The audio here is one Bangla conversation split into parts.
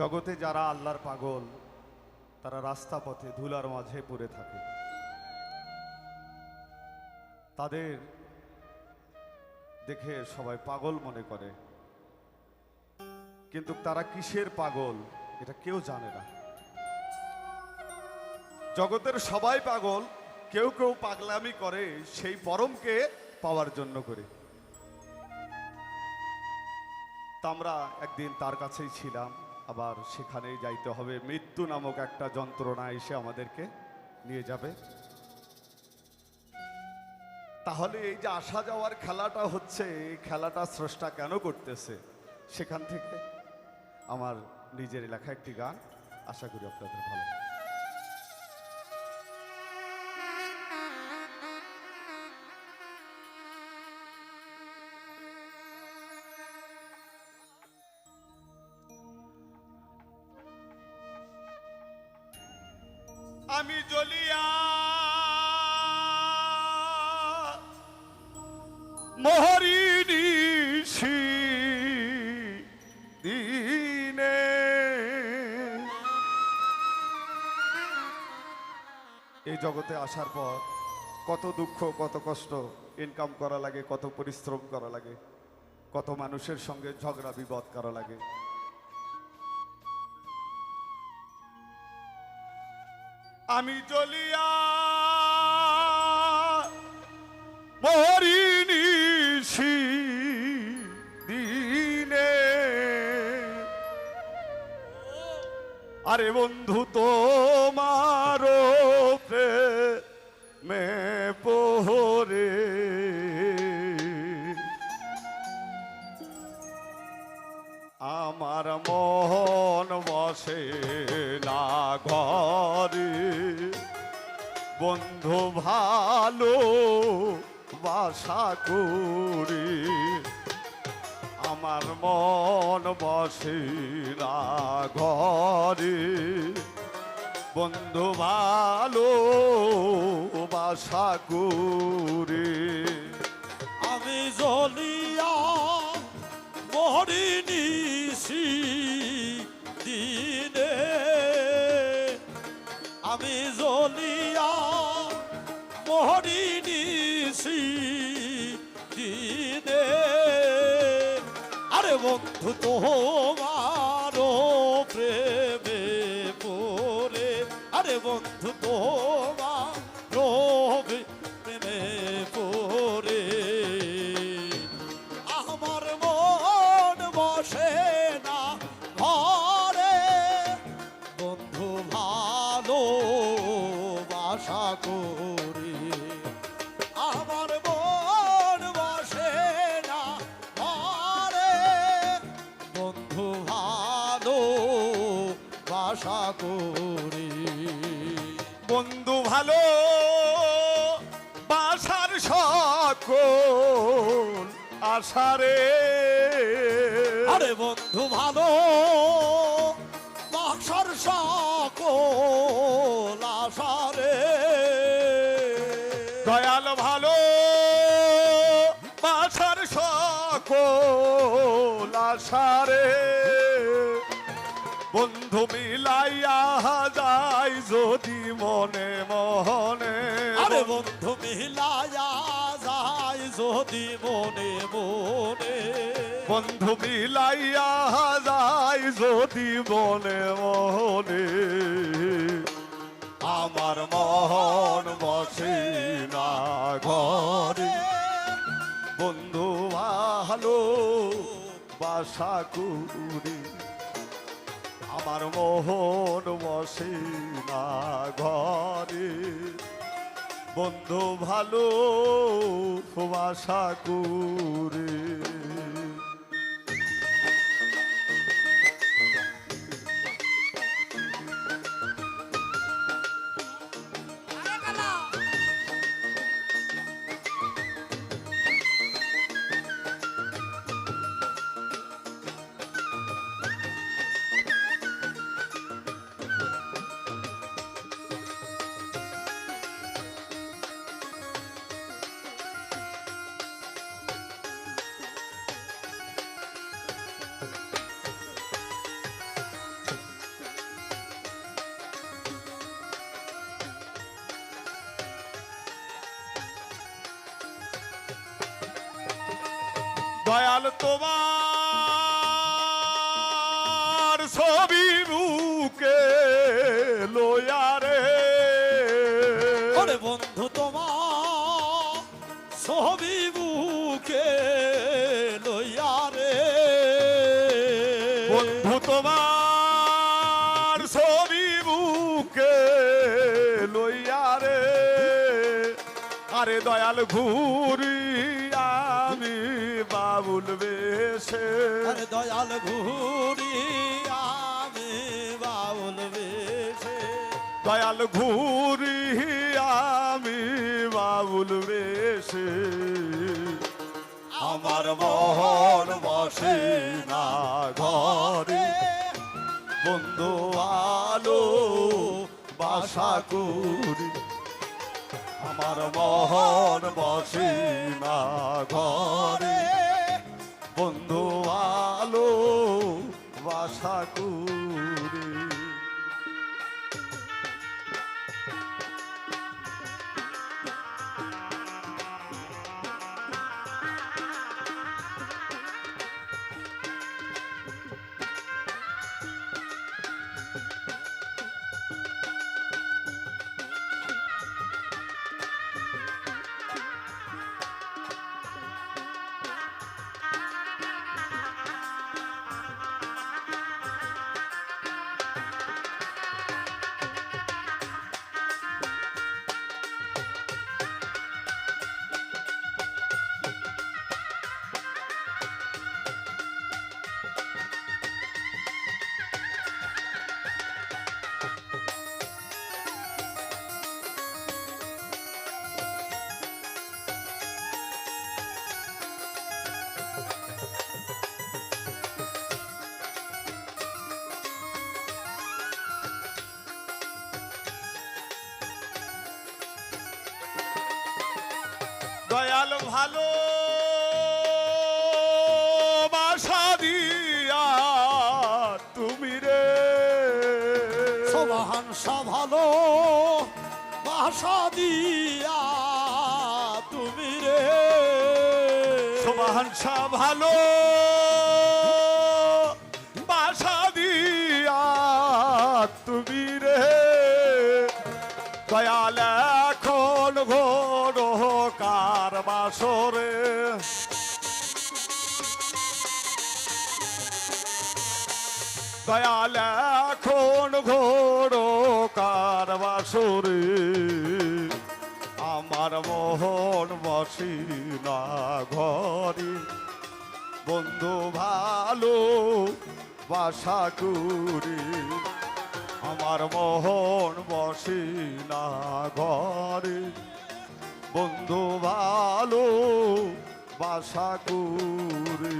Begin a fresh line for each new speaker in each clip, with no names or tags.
জগতে যারা আল্লাহর পাগল তারা রাস্তা পথে ধুলার মাঝে পড়ে থাকে। তাদের দেখে সবাই পাগল মনে করে, কিন্তু তারা কিসের পাগল এটা কেউ জানে না। জগতের সবাই পাগল, কেউ কেউ পাগলামি করে সেই পরমকে পাওয়ার জন্য করে। তা আমরা একদিন তার কাছেই ছিলাম, আবার সেখানেই যাইতে হবে। মৃত্যু নামক একটা যন্ত্রণা এসে আমাদেরকে নিয়ে যাবে। তাহলে এই যে আসা যাওয়ার খেলাটা হচ্ছে, এই খেলাটা স্রষ্টা কেন করতেছে? সেখান থেকে আমার নিজের লেখা একটি গান, আশা করি আপনাদের ভালো। আমি জ্বলিয়া মোহরিণী দিনে, এই জগতে আসার পর কত দুঃখ, কত কষ্ট, ইনকাম করা লাগে, কত পরিশ্রম করা লাগে, কত মানুষের সঙ্গে ঝগড়া বিবাদ করা লাগে। আমি জ্বলিয়া মরিনি দিনে, আরে বন্ধু তোমার প্রেমে পড়ে আমার মন বসে না ঘরে, বন্ধু ভালো বাসা করি আমার মন বসে না ঘরে, বন্ধু ভালো বাসা করি
আমি জ্বলিয়া মরিনি দিনে, আমি জ্বলিয়া মরিনি দিনে, আরে বন্ধু তোমার প্রেমে পড়ে, আরে বন্ধু তোমার প্রেমে পড়ে আমার মন বসে না ঘরে, বন্ধু ভালো বাসা করি আমার মন বসে না ঘরে, বন্ধু ভালো বাসা করি
বন্ধু ভালো বাসার সকল আশারে,
আরে বন্ধু ভালো বাসার সকল আশারে,
দয়াল ভালো বাসার সকল আশারে, বন্ধু মিলাইয়া যায় যদি মনে মনে,
আরে বন্ধু মিলায়া যায় যদি মনে মনে,
বন্ধু মিলাইয়া যায় যদি মনে মনে, আমার মন বসে না ঘরে, বন্ধু ভালো বাসা করি আমার মোহন বসে না ঘরে, বন্ধু ভালো বাসা করে। দয়াল তোমার ছবি বুকে লয়ারে
ওরে বন্ধু তোমার ছবি বুকে লইয়া রে
বন্ধু তোমার ছবি বুকে লইয়ারে আরে দয়াল ঘুরি আমি বাবুল বেশে
আরে দয়াল ঘুরি আমি বাউল বেশে
দয়াল ঘুরি আমি বাবুল বেশে আমার মোহন বসে না ঘরে বন্ধু আলো বাসা করি আমার মোহন বসে না ঘরে বন্ধু আলো বাসা করি দয়াল ভালো বাসা দিয়া তুমি রে
সোবাহান ভালো ভাষা দিয়া তুমি রে
শোভাংসা ভালো বাসা দিয়া তুমি রে দয়াল এখন ঘোর কার বাসরে দয়াল এখন ঘোর কার বাসরে আমার মোহন বসি না ঘরে বন্ধু ভালো বাসা করি আমার মোহন বসি না ঘরে বন্ধু ভালো বাসা করি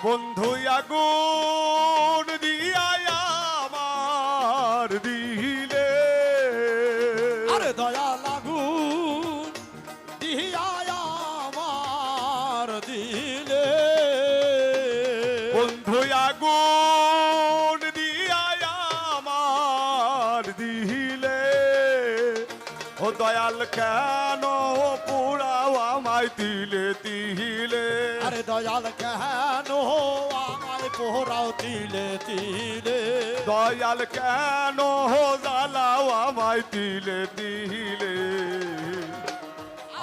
বন্ধু আগুন দিয়া আমার দিলে
আরে দয়া লাগুন দিয়া আমার দিলে
বন্ধু আগুন দিয়া আমার দিলে ও দয়াল কেন পুরাও আমায় দিলে দিলে
আরে দয়াল কেন আমায় পোহরাও তিলে তিলে
দয়াল কেন জ্বালাও আমায় দিলে দিলে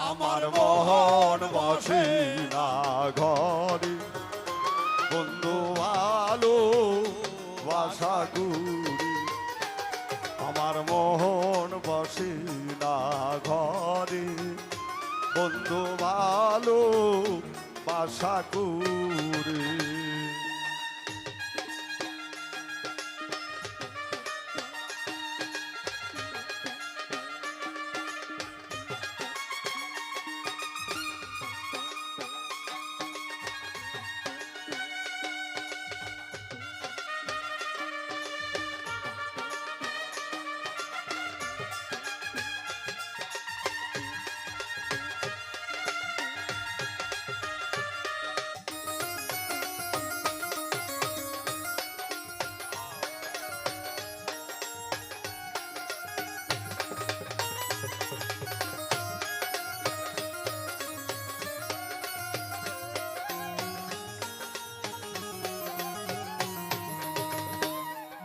আমার মোহন বসে না ঘরে বন্ধু আলো বাসা করি আমার মোহন বসে না ঘরে বন্ধু ভালো বাসা করে।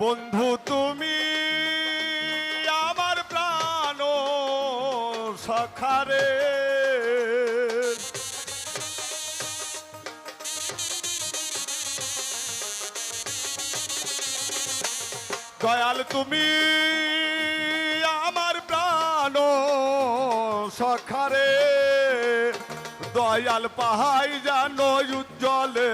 বন্ধু তুমি আমার প্রাণ সখারে, দয়াল তুমি আমার প্রাণ সখারে, দয়াল পাহাই জানো উজ্জ্বলে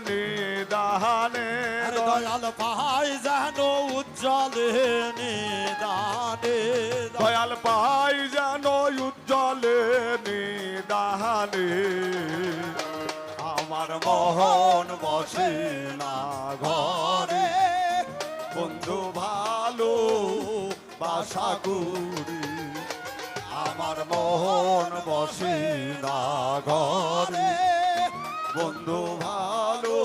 নিদানে,
আরে দয়াল পাহাই যেন উজ্জ্বলে নিদানে,
দয়াল পাহাই জানো উজ্জ্বলে নিদানে, আমার মোহন বসে না ঘরে, বন্ধু ভালো বাসা করি, আমার মোহন বসে না ঘরে, বন্ধু ভালো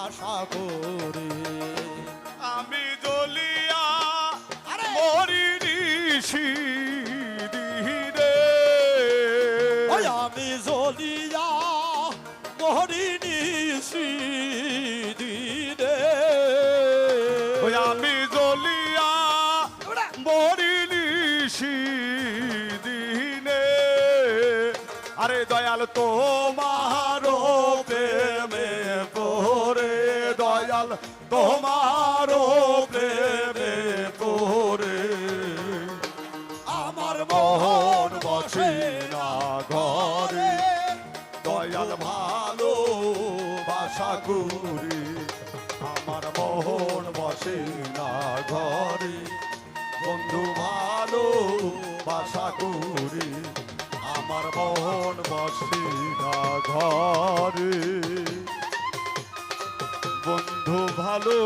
আশা করি।
আমি জ্বলিয়া মরি নিশি দিনে,
ওই আমি জ্বলিয়া মরিনি দিনে,
ওই আমি জ্বলিয়া মরি নিশি দিনে, আরে দয়াল তোমার প্রেমে পড়ে, দয়াল তোমার প্রেমে পড়ে, আমার মোহন বসে না ঘরে, দয়াল ভালো বাসা করি, আমার মোহন বসে না ঘরে, বন্ধু ভালো বাসা করি, আমার মোহন বসে না ঘরে, বন্ধু ভালো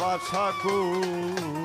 বাসা করি।